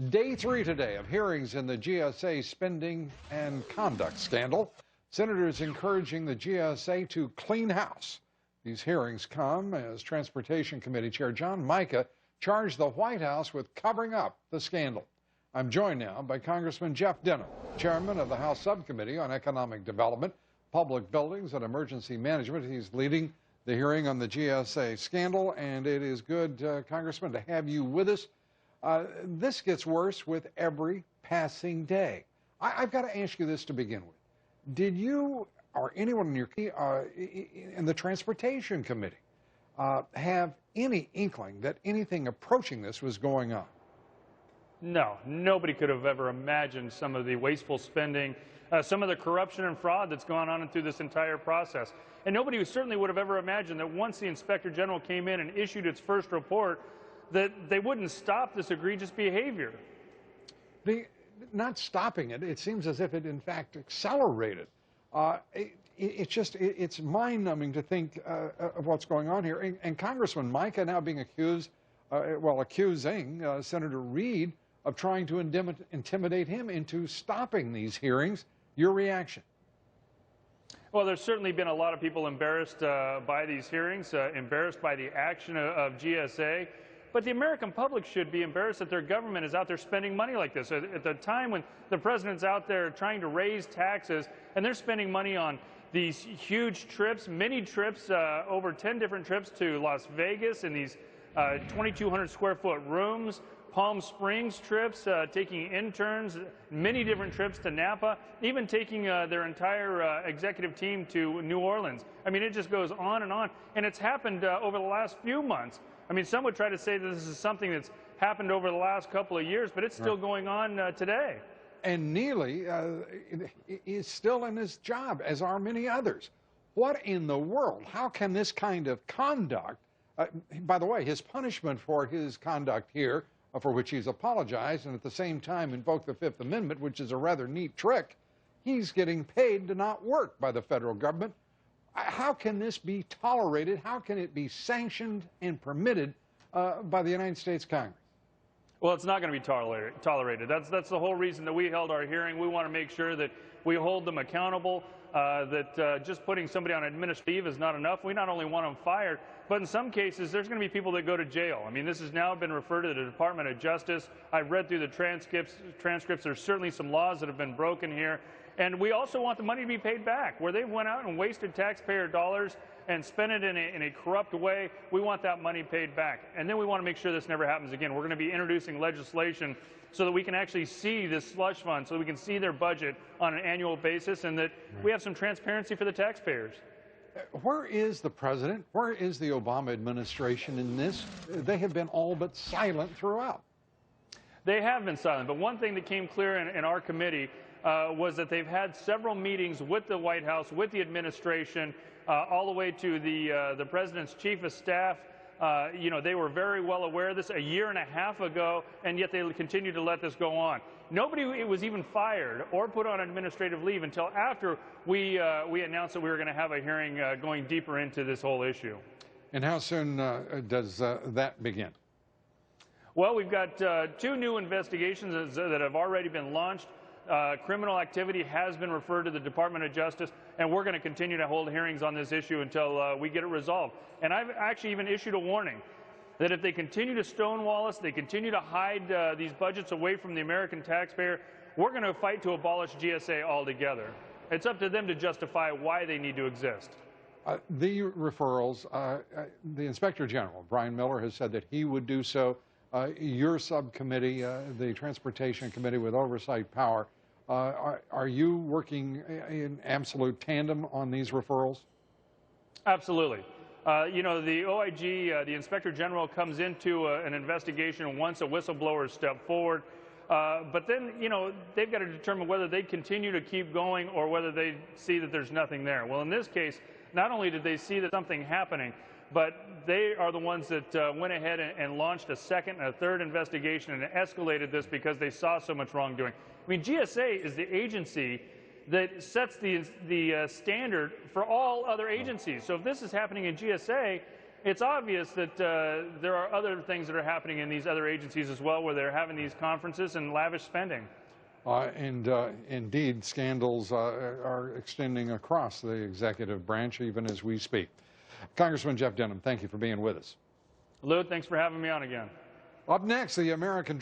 Day 3 today of hearings in the GSA spending and conduct scandal. Senators encouraging the GSA to clean house. These hearings come as Transportation Committee Chair John Mica charged the White House with covering up the scandal. I'm joined now by Congressman Jeff Denham, Chairman of the House Subcommittee on Economic Development, Public Buildings, and Emergency Management. He's leading the hearing on the GSA scandal, and it is good, Congressman, to have you with us. This gets worse with every passing day. I've got to ask you this to begin with. Did you or anyone in your in the Transportation Committee have any inkling that anything approaching this was going on? No, nobody could have ever imagined some of the wasteful spending, some of the corruption and fraud that's gone on through this entire process. And nobody certainly would have ever imagined that once the Inspector General came in and issued its first report, that they wouldn't stop this egregious behavior. Not stopping it, it seems as if it in fact accelerated. It's mind-numbing to think of what's going on here. And Congressman Mica now being accused, accusing Senator Reid of trying to intimidate him into stopping these hearings. Your reaction? Well, there's certainly been a lot of people embarrassed by these hearings, embarrassed by the action of GSA. But the American public should be embarrassed that their government is out there spending money like this. At the time when the president's out there trying to raise taxes and they're spending money on these huge trips, many trips, over 10 different trips to Las Vegas in these 2,200 square foot rooms, Palm Springs trips, taking interns, many different trips to Napa, even taking their entire executive team to New Orleans. I mean, it just goes on, and it's happened over the last few months. I mean, some would try to say that this is something that's happened over the last couple of years, but it's still going on today. And Neely is still in his job, as are many others. What in the world? How can this kind of conduct, by the way, his punishment for his conduct here, for which he's apologized, and at the same time invoked the Fifth Amendment, which is a rather neat trick, he's getting paid to not work by the federal government. How can this be tolerated? How can it be sanctioned and permitted by the United States Congress? Well, it's not going to be tolerated. That's the whole reason that we held our hearing. We want to make sure that we hold them accountable, that just putting somebody on administrative leave is not enough. We not only want them fired, but in some cases, there's going to be people that go to jail. I mean, this has now been referred to the Department of Justice. I've read through the transcripts. There's certainly some laws that have been broken here. And we also want the money to be paid back. Where they went out and wasted taxpayer dollars and spent it in a corrupt way, we want that money paid back. And then we want to make sure this never happens again. We're going to be introducing legislation so that we can actually see this slush fund, so that we can see their budget on an annual basis, and that we have some transparency for the taxpayers. Where is the president? Where is the Obama administration in this? They have been all but silent throughout. They have been silent, but one thing that came clear in our committee was that they've had several meetings with the White House, with the administration, all the way to the president's chief of staff. You know, they were very well aware of this a year and a half ago, and yet they continue to let this go on. Nobody was even fired or put on administrative leave until after we announced that we were going to have a hearing going deeper into this whole issue. And how soon does that begin? Well, we've got 2 new investigations that have already been launched. Criminal activity has been referred to the Department of Justice, and we're going to continue to hold hearings on this issue until we get it resolved. And I've actually even issued a warning that if they continue to stonewall us, they continue to hide these budgets away from the American taxpayer, we're going to fight to abolish GSA altogether. It's up to them to justify why they need to exist. The referrals, the Inspector General, Brian Miller, has said that he would do so. Your subcommittee, the Transportation Committee with oversight power, are you working in absolute tandem on these referrals? Absolutely. You know, the OIG, the Inspector General, comes into an investigation once a whistleblower steps forward. But then, you know, they've got to determine whether they continue to keep going or whether they see that there's nothing there. Well, in this case, not only did they see that something happening, but they are the ones that went ahead and launched a second and a third investigation and escalated this because they saw so much wrongdoing. I mean, GSA is the agency that sets the standard for all other agencies. So if this is happening in GSA, it's obvious that there are other things that are happening in these other agencies as well, where they're having these conferences and lavish spending. Indeed, scandals are extending across the executive branch even as we speak. Congressman Jeff Denham, thank you for being with us. Lou, thanks for having me on again. Up next, the American